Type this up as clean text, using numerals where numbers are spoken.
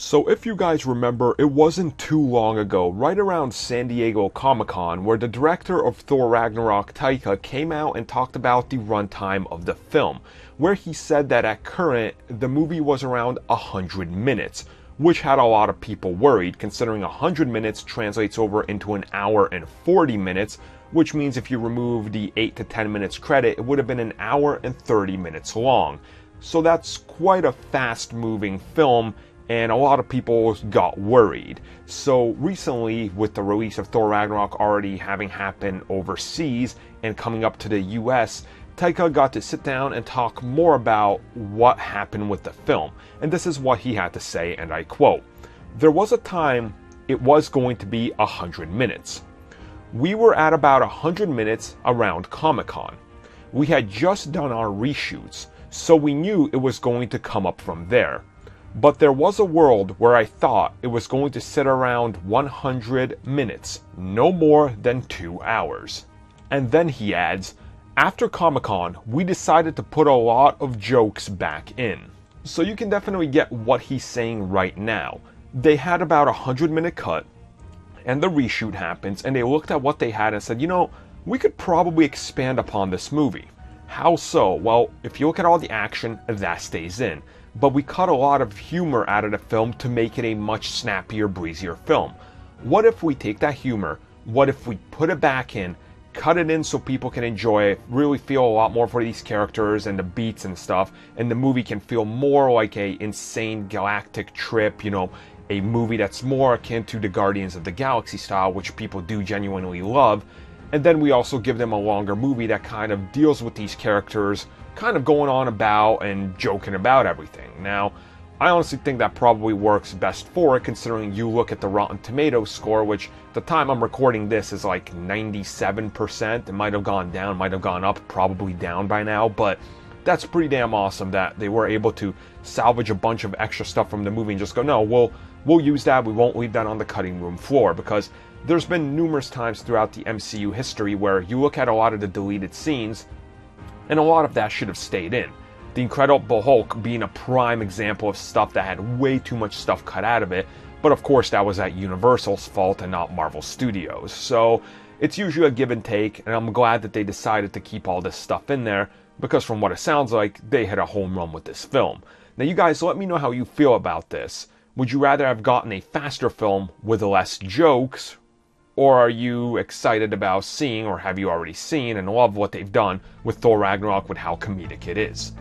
So if you guys remember, it wasn't too long ago, right around San Diego Comic-Con, where the director of Thor Ragnarok, Taika, came out and talked about the runtime of the film, where he said that at current, the movie was around 100 minutes, which had a lot of people worried, considering 100 minutes translates over into an hour and 40 minutes, which means if you remove the 8 to 10 minutes credit, it would have been an hour and 30 minutes long. So that's quite a fast-moving film, and a lot of people got worried. So recently, with the release of Thor Ragnarok already having happened overseas and coming up to the US, Taika got to sit down and talk more about what happened with the film. And this is what he had to say, and I quote, "There was a time it was going to be 100 minutes. We were at about 100 minutes around Comic-Con. We had just done our reshoots, so we knew it was going to come up from there. But there was a world where I thought it was going to sit around 100 minutes, no more than 2 hours." And then he adds, "After Comic-Con, we decided to put a lot of jokes back in." So you can definitely get what he's saying right now. They had about a 100-minute cut, and the reshoot happens, and they looked at what they had and said, you know, we could probably expand upon this movie. How so? Well, if you look at all the action, that stays in. But we cut a lot of humor out of the film to make it a much snappier, breezier film. What if we take that humor, what if we put it back in, cut it in so people can enjoy it, really feel a lot more for these characters and the beats and stuff, and the movie can feel more like a insane galactic trip, you know, a movie that's more akin to the Guardians of the Galaxy style, which people do genuinely love. And then we also give them a longer movie that kind of deals with these characters kind of going on about and joking about everything. Now, I honestly think that probably works best for it, considering you look at the Rotten Tomatoes score, which at the time I'm recording this is like 97%. It might have gone down, might have gone up, probably down by now, but that's pretty damn awesome that they were able to salvage a bunch of extra stuff from the movie and just go, no, we'll use that, we won't leave that on the cutting room floor, because there's been numerous times throughout the MCU history where you look at a lot of the deleted scenes, and a lot of that should have stayed in. The Incredible Hulk being a prime example of stuff that had way too much stuff cut out of it, but of course that was at Universal's fault and not Marvel Studios. So it's usually a give and take, and I'm glad that they decided to keep all this stuff in there, because from what it sounds like, they hit a home run with this film. Now you guys, let me know how you feel about this. Would you rather have gotten a faster film with less jokes, or are you excited about seeing, or have you already seen and love what they've done with Thor Ragnarok with how comedic it is?